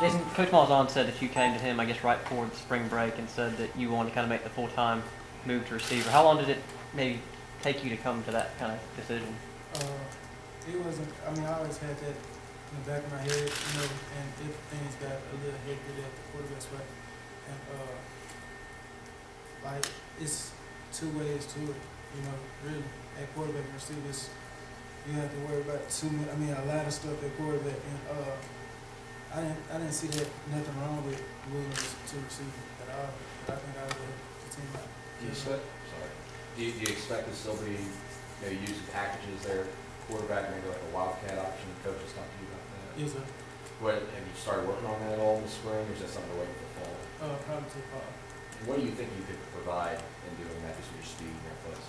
Jason, Coach Malzahn said that you came to him, I guess, right before the spring break and said that you wanted to kind of make the full-time move to receiver. How long did it maybe take you to come to that kind of decision? It wasn't, I mean, I always had that in the back of my head, you know, and if things got a little hectic at the quarterback spot, and like, it's two ways to it, you know, really. At quarterback and receivers, you have to worry about a lot of stuff at quarterback, and I didn't see that nothing wrong with Williams to receive at all. But I think I would have the team out. Do you expect to still be maybe using packages there, quarterback, maybe like a wildcat option? The coach has talked to you about that. Yes, sir. What, have you started working on that at all in the spring, or is that something to wait for the fall? Probably till fall. What do you think you could provide in doing that, just with your speed and your place?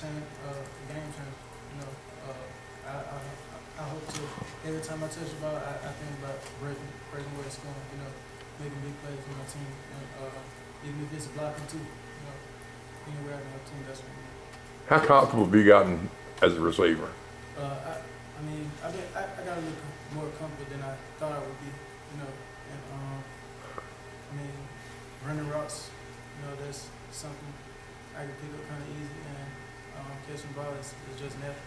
Game change. You know, I hope to. Every time I touch the ball, I think about breaking where it's going. You know, making big plays for my team, and even if it's blocking too. You know, anywhere I can help team, that's what I mean. How comfortable have you gotten as a receiver? I got a little more comfortable than I thought I would be. You know, and running routes. You know, that's something I can pick up kind of easy, and catching ball is just natural.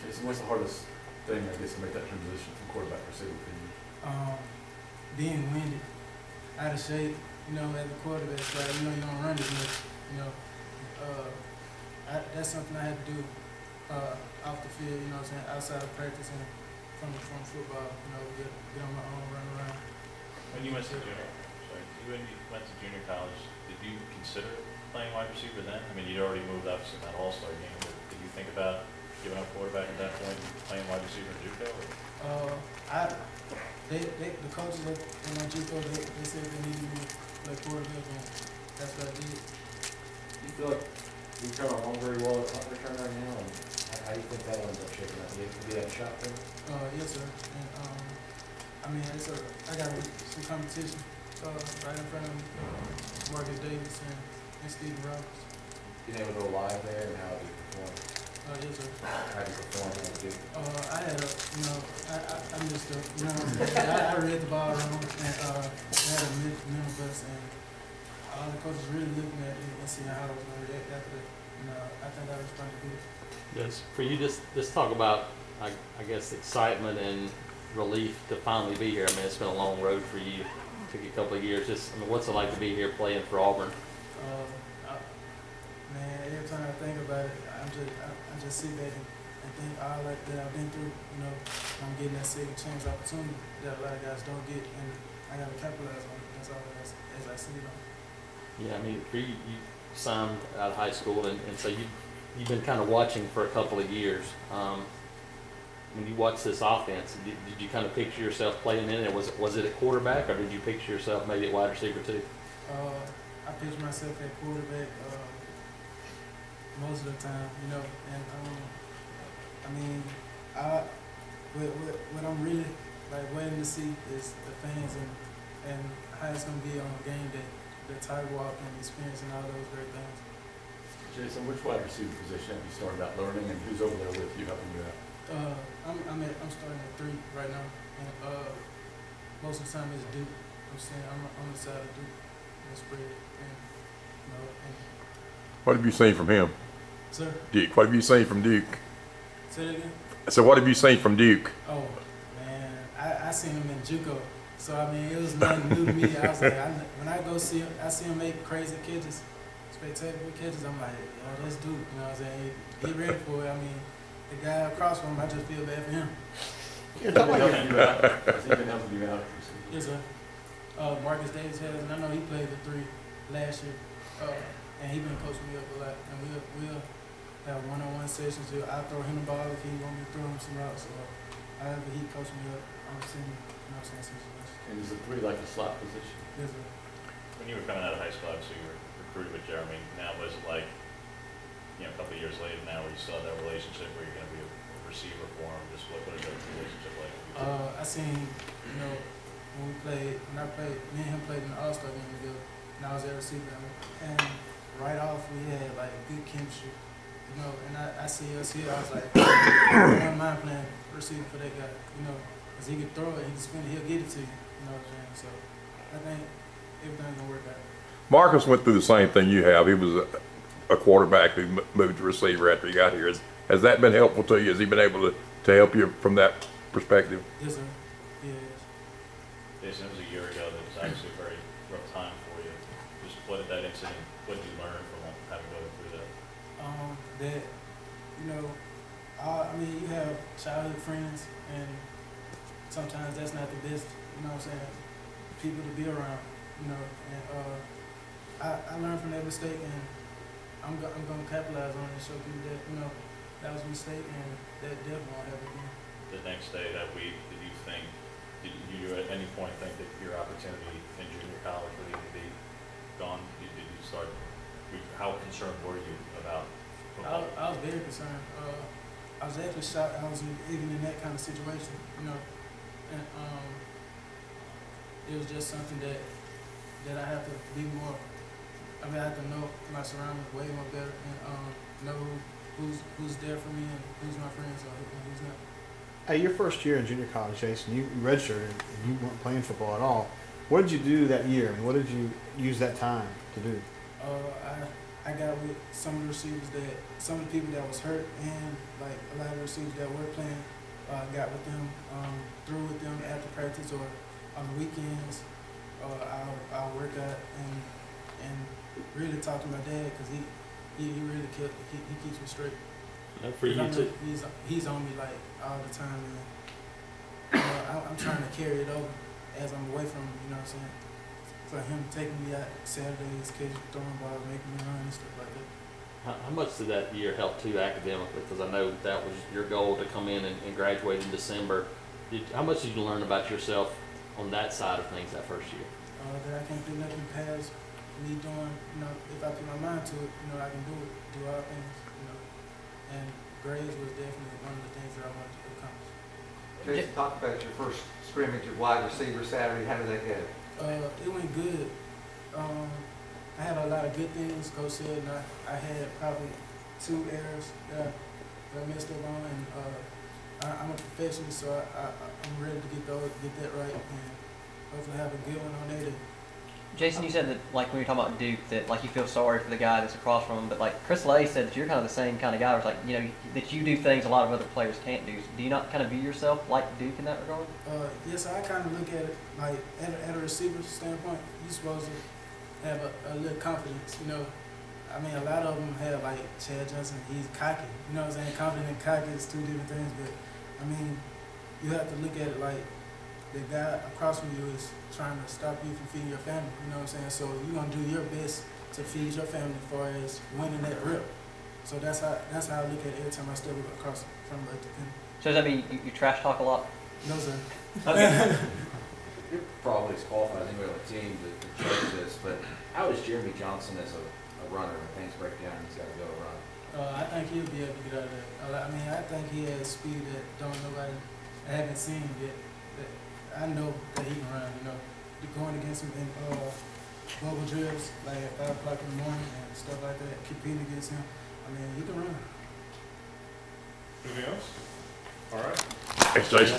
Jason, what's the hardest thing, I guess, to make that transition from quarterback to receiver for you? Being winded, out of shape, you know, as a quarterback, like, you know, you don't run as much, you know. That's something I had to do off the field, you know what I'm saying, outside of practice and from football, you know, get on my own, run around. When you went to junior college, did you consider playing wide receiver then? I mean, you'd already moved up to that All-Star game, but did you think about giving up quarterback at that point and playing wide receiver in JUCO? The coaches in my JUCO, they said they needed me to play quarterback, and that's what I did. Do you feel like you turn along very well at punt return right now, and how do you think that ends up shaping up? Do you have a shot there? Yes, sir. And I got some competition right in front of me, Marcus Davis and Stephen Roberts. Being able to go live there, and how did you perform? Yes, sir. How did you perform? I had I missed a, you know, I read the ball wrong, and I had a mental bust, and all the coaches really looking at it and seeing how I was going to react after that. And I think I responded good. Yes, for you, just talk about, I guess, excitement and relief to finally be here. I mean, it's been a long road for you. It took you a couple of years. What's it like to be here playing for Auburn? Man, every time I think about it, I just sit back and think all that I've been through. You know, I'm getting that second chance opportunity that a lot of guys don't get, and I got to capitalize on it. That's all as I see it on. Yeah, I mean, for you signed out of high school, and so you've been kind of watching for a couple of years. When you watch this offense, did you kind of picture yourself playing in it? Was it a quarterback, or did you picture yourself maybe at wide receiver too? I picture myself at quarterback most of the time, you know, and what I'm really like waiting to see is the fans and how it's gonna be on game day, the tight walk and experience and all those great things. Jason, which wide receiver position have you started out learning, and who's over there with you helping you out? I'm starting at 3 right now, and most of the time it's Duke. I'm on the side of Duke and spread, and you know. What have you seen from him? Sir? Duke. What have you seen from Duke? Say that again? So what have you seen from Duke? Oh man, I seen him in JUCO, so I mean it was nothing new to me. I was like, when I go see him, I see him make crazy catches, spectacular catches. I'm like, yo, that's Duke. You know what I'm saying? Get ready for it. I mean, the guy across from him, I just feel bad for him. Has he been helping you out? Yes, sir. Marcus Davis has, and I know he played the 3 last year, and he been coaching me up a lot. And we'll have one-on-one sessions. I'll throw him the ball if he want me to throw him some routes. So however he coach me up, I'm seeing, you know what I'm saying, And is the 3 like a slot position? Yes, sir. When you were coming out of high school, obviously you were recruited with Jeremy. Now, was it like, you know, a couple of years later now, where you still have that relationship where you're going to be a receiver for him? Just what is that relationship like? I seen, you know, when I played, me and him played in the All-Star game together, and I was at receiver, and right off we had like good chemistry, you know, and I see us here, I was like, I don't mind playing receiver for that guy, you know, Cause he can throw it, he can spin it, he'll get it to you. You know what I'm saying? So I think everything's gonna work out. Marcus went through the same thing you have. He was a quarterback who moved to receiver after he got here. Has that been helpful to you? Has he been able to help you from that perspective? Yes, sir. Yes. Jason, it was a year ago that was actually a very rough time for you. Just what did that incident, what did you learn from having to go through that? That, you know, I mean, you have childhood friends, and sometimes that's not the best, you know what I'm saying, people to be around, you know, and I learned from that mistake, and I'm gonna capitalize on it and show people that, you know, that was a mistake, and that definitely won't happen again. The next day, that week, did you at any point think that your opportunity in junior college would even be gone? Did you start, how concerned were you about football? I was very concerned. I was actually shocked I was even in that kind of situation, you know, and it was just something that I have to be more, I mean, I have to know my surroundings way more better, and know who's there for me and who's my friends and who's not. Hey, your first year in junior college, Jason, you redshirted and you weren't playing football at all. What did you do that year, and what did you use that time to do? I got with some of the receivers some of the people that was hurt, and like a lot of the receivers that were playing, got with them, through with them after practice or on the weekends. I'll work out and really talk to my dad, because he really he keeps me straight. For you too. He's on me like all the time, and you know, I'm trying to carry it over as I'm away from him, you know what I'm saying? For him taking me out Saturdays, occasionally throwing balls, making me run and stuff like that. How much did that year help too academically? Because I know that was your goal to come in and graduate in December. How much did you learn about yourself on that side of things that first year? That I can't do nothing past me doing, you know, if I put my mind to it, you know, I can do all things, you know. And grades was definitely one of the things that I wanted to accomplish. Jason, talk about your first scrimmage of wide receiver Saturday. How did that go? It went good. I had a lot of good things, Coach said, and I had probably 2 errors that I messed up on, and I'm a perfectionist, so I'm ready to get that right, and hopefully have a good one on there. Jason, you said that, like, when you're talking about Duke, that, like, you feel sorry for the guy that's across from him, but, like, Chris Lay said that you're kind of the same kind of guy, where it's like, you know, that you do things a lot of other players can't do. Do you not kind of view yourself like Duke in that regard? Yes, I kind of look at it, like, at a receiver standpoint, you're supposed to have a little confidence, you know. I mean, a lot of them have, like, Chad Johnson, he's cocky, you know what I'm saying? Confident and cocky is 2 different things, but, I mean, you have to look at it like, the guy across from you is trying to stop you from feeding your family, you know what I'm saying? So you're gonna do your best to feed your family as far as winning that rip. So that's how I look at it every time I step across from the defender. So does that mean you trash talk a lot? No, sir. You're probably as qualified as anybody on the team to judge this, but how is Jeremy Johnson as a runner when things break down and he's got to go to run? I think he'll be able to get out of that. I mean, I think he has speed that I haven't seen yet. I know that he can run, you know. Going against him in bubble drills, like at 5 o'clock in the morning and stuff like that, competing against him, I mean, he can run. Anything else? All right. Thanks, Jason.